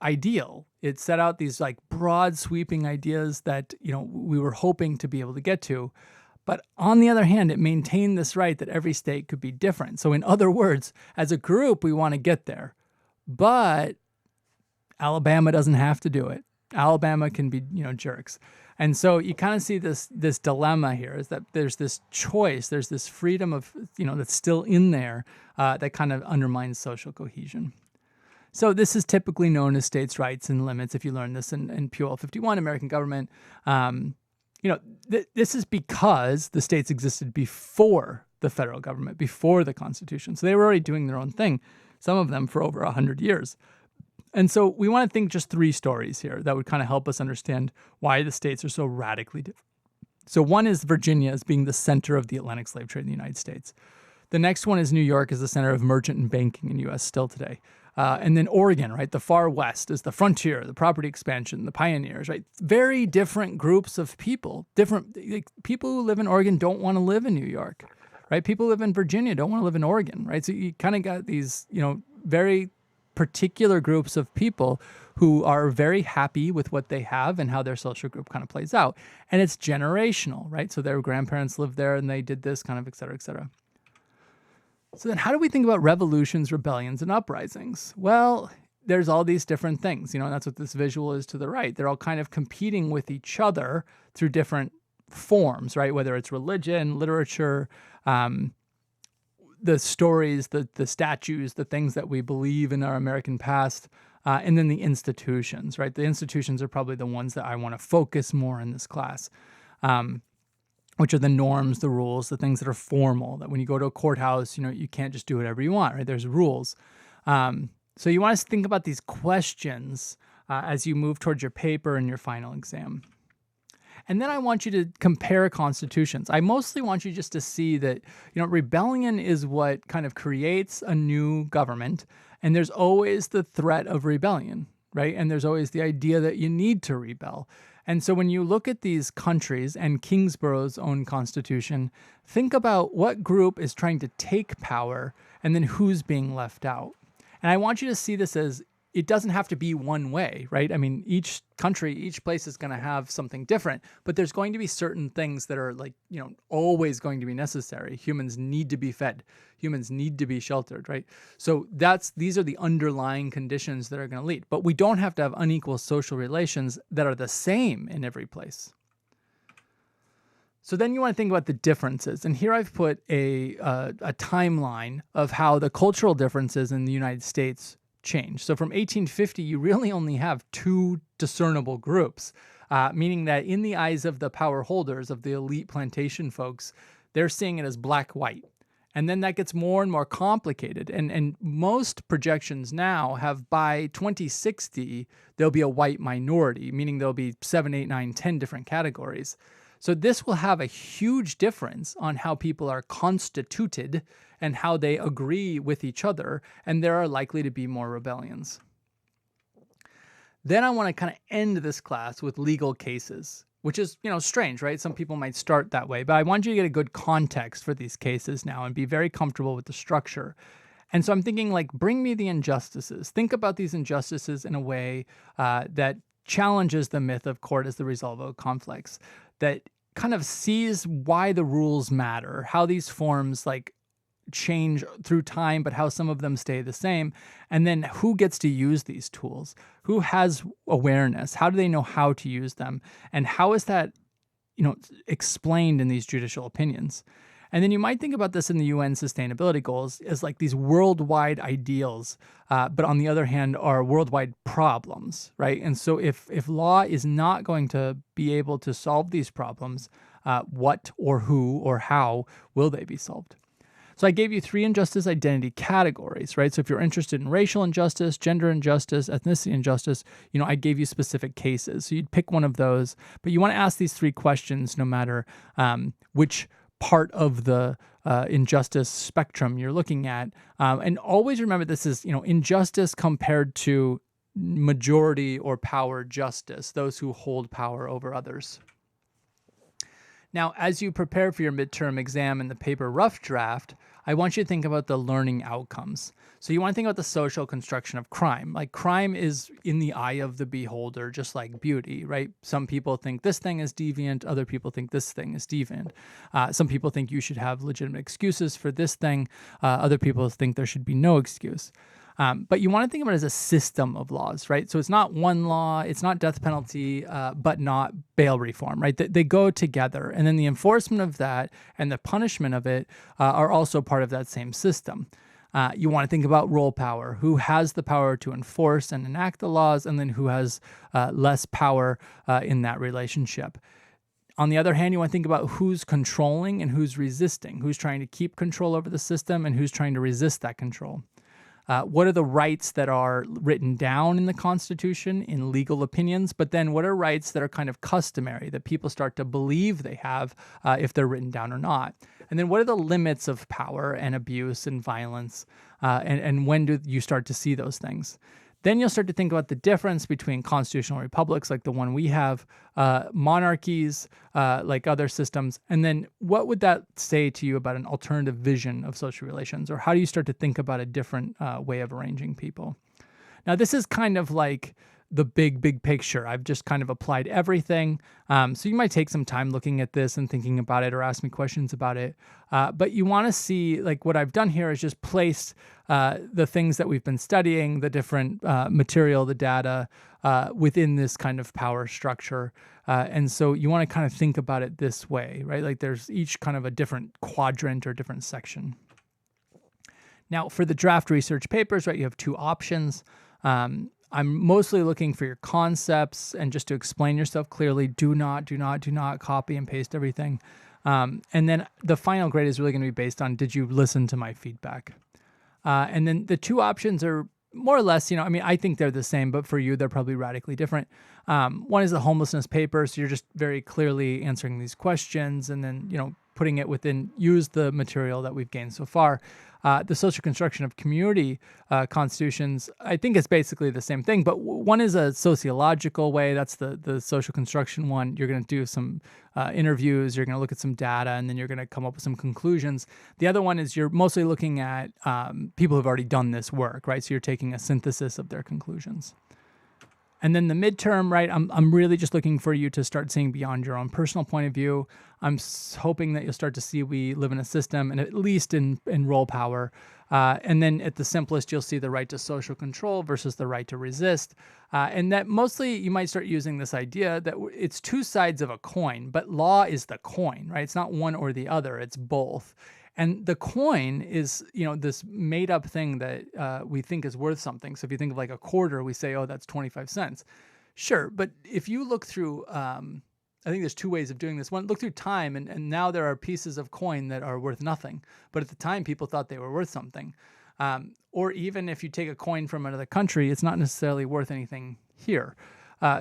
ideal. It set out these like broad sweeping ideas that, we were hoping to be able to get to. But on the other hand, it maintained this right that every state could be different. So in other words, as a group, we want to get there. But Alabama doesn't have to do it. Alabama can be, jerks. And so you kind of see this dilemma here is that there's this choice, there's this freedom of, that's still in there that kind of undermines social cohesion. So this is typically known as states' rights and limits. If you learn this in POL 51, American government, this is because the states existed before the federal government, before the Constitution. So they were already doing their own thing, some of them for over 100 years. And so we want to think just three stories here that would kind of help us understand why the states are so radically different. So one is Virginia as being the center of the Atlantic slave trade in the United States. The next one is New York as the center of merchant and banking in the U.S. still today. And then Oregon, right, the far west is the frontier, the property expansion, the pioneers, right? Very different groups of people. People who live in Oregon don't want to live in New York, right? People who live in Virginia don't want to live in Oregon, right? So you kind of got these, very particular groups of people who are very happy with what they have and how their social group kind of plays out. And it's generational, right? So their grandparents lived there and they did this kind of et cetera, et cetera. So then how do we think about revolutions, rebellions, and uprisings? Well, there's all these different things, and that's what this visual is to the right. They're all kind of competing with each other through different forms, right? Whether it's religion, literature, the stories, the statues, the things that we believe in our American past, and then the institutions, right? The institutions are probably the ones that I want to focus more in this class. Which are the norms, the rules, the things that are formal, that when you go to a courthouse, you can't just do whatever you want, right? There's rules. So you want to think about these questions as you move towards your paper and your final exam. And then I want you to compare constitutions. I mostly want you just to see that, rebellion is what kind of creates a new government, and there's always the threat of rebellion, right? And there's always the idea that you need to rebel. And so when you look at these countries and Kingsborough's own constitution, think about what group is trying to take power and then who's being left out. And I want you to see this as it doesn't have to be one way, right? I mean, each country, each place is going to have something different, but there's going to be certain things that are always going to be necessary. Humans need to be fed. Humans need to be sheltered, right? So these are the underlying conditions that are going to lead. But we don't have to have unequal social relations that are the same in every place. So then you want to think about the differences. And here I've put a timeline of how the cultural differences in the United States change. So from 1850, you really only have two discernible groups, meaning that in the eyes of the power holders, of the elite plantation folks, they're seeing it as black-white. And then that gets more and more complicated. And most projections now have by 2060, there'll be a white minority, meaning there'll be 7, 8, 9, 10 different categories. So this will have a huge difference on how people are constituted and how they agree with each other, and there are likely to be more rebellions. Then I want to kind of end this class with legal cases. which is, strange, right? Some people might start that way, but I want you to get a good context for these cases now and be very comfortable with the structure. And so I'm thinking, like, bring me the injustices. Think about these injustices in a way that challenges the myth of court as the resolve of conflicts, that kind of sees why the rules matter, how these forms like change through time, but how some of them stay the same. And then who gets to use these tools? Who has awareness? How do they know how to use them? And how is that, explained in these judicial opinions? And then you might think about this in the UN sustainability goals as like these worldwide ideals, but on the other hand are worldwide problems, right? And so if law is not going to be able to solve these problems, what or who or how will they be solved? So I gave you 3 injustice identity categories, right? So if you're interested in racial injustice, gender injustice, ethnicity injustice, I gave you specific cases. So you'd pick one of those, but you want to ask these 3 questions no matter which part of the injustice spectrum you're looking at. And always remember this is, injustice compared to majority or power justice, those who hold power over others. Now, as you prepare for your midterm exam in the paper rough draft, I want you to think about the learning outcomes. So you want to think about the social construction of crime. Like, crime is in the eye of the beholder, just like beauty, right? Some people think this thing is deviant. Other people think this thing is deviant. Some people think you should have legitimate excuses for this thing. Other people think there should be no excuse. But you want to think about it as a system of laws, right? So it's not one law, it's not death penalty, but not bail reform, right? They go together. And then the enforcement of that and the punishment of it are also part of that same system. You want to think about role power, who has the power to enforce and enact the laws, and then who has less power in that relationship. On the other hand, you want to think about who's controlling and who's resisting, who's trying to keep control over the system and who's trying to resist that control. What are the rights that are written down in the Constitution in legal opinions, but then what are rights that are kind of customary that people start to believe they have if they're written down or not? And then what are the limits of power and abuse and violence, and when do you start to see those things? Then you'll start to think about the difference between constitutional republics like the one we have, monarchies like other systems, and then what would that say to you about an alternative vision of social relations, or how do you start to think about a different way of arranging people? Now, this is kind of like the big picture. I've just kind of applied everything. So you might take some time looking at this and thinking about it or ask me questions about it. But you want to see, like, what I've done here is just placed the things that we've been studying, the different material, the data within this kind of power structure. And so you want to kind of think about it this way, right? Like there's each kind of a different quadrant or different section. Now, for the draft research papers, right, you have 2 options. I'm mostly looking for your concepts and just to explain yourself clearly. Do not copy and paste everything. And then the final grade is really going to be based on, did you listen to my feedback? And then the 2 options are more or less, I think they're the same, but for you, they're probably radically different. One is the homelessness paper. So you're just very clearly answering these questions and then, putting it within, use the material that we've gained so far. The social construction of community constitutions, I think it's basically the same thing, but one is a sociological way. That's the social construction one. You're going to do some interviews, you're going to look at some data, and then you're going to come up with some conclusions. The other one is you're mostly looking at people who've already done this work, right? So you're taking a synthesis of their conclusions. And then the midterm, right, I'm really just looking for you to start seeing beyond your own personal point of view. I'm hoping that you'll start to see we live in a system, and at least in role power. And then at the simplest, you'll see the right to social control versus the right to resist. And that mostly you might start using this idea that it's 2 sides of a coin, but law is the coin, right? It's not one or the other, it's both. And the coin is, this made up thing that we think is worth something. So if you think of like a quarter, we say, oh, that's 25 cents. Sure. But if you look through, I think there's 2 ways of doing this. One, look through time, and now there are pieces of coin that are worth nothing. But at the time, people thought they were worth something. Or even if you take a coin from another country, it's not necessarily worth anything here.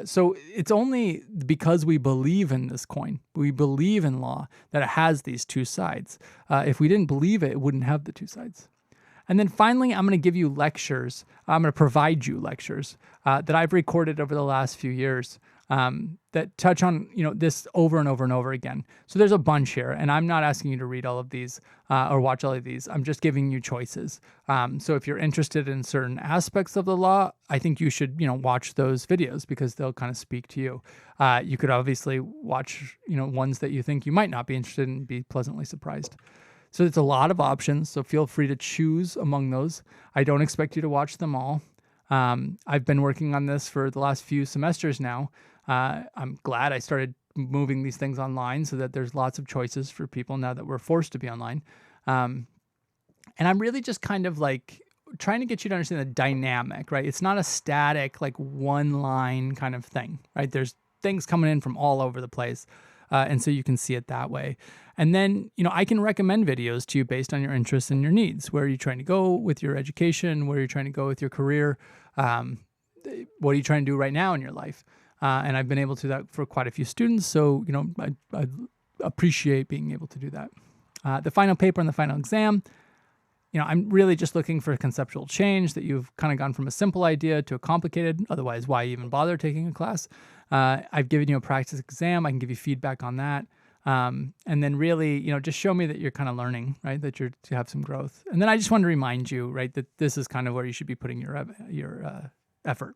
So it's only because we believe in this coin, we believe in law, that it has these 2 sides. If we didn't believe it, it wouldn't have the 2 sides. And then finally, I'm going to give you lectures. I'm going to provide you lectures that I've recorded over the last few years that touch on, this over and over and over again. So there's a bunch here, and I'm not asking you to read all of these or watch all of these. I'm just giving you choices. So if you're interested in certain aspects of the law, I think you should, watch those videos because they'll kind of speak to you. You could obviously watch, ones that you think you might not be interested in and be pleasantly surprised. So it's a lot of options, so feel free to choose among those. I don't expect you to watch them all. I've been working on this for the last few semesters now. I'm glad I started moving these things online so that there's lots of choices for people now that we're forced to be online. And I'm really just kind of like trying to get you to understand the dynamic, right? It's not a static, like one line kind of thing, right? There's things coming in from all over the place. And so you can see it that way. And then, I can recommend videos to you based on your interests and your needs. Where are you trying to go with your education? Where are you trying to go with your career? What are you trying to do right now in your life? And I've been able to do that for quite a few students. So, I appreciate being able to do that. The final paper and the final exam, I'm really just looking for a conceptual change, that you've kind of gone from a simple idea to a complicated. Otherwise, why even bother taking a class? I've given you a practice exam. I can give you feedback on that. And then really, just show me that you're kind of learning, right? That you have some growth. And then I just want to remind you, right, that this is kind of where you should be putting your effort.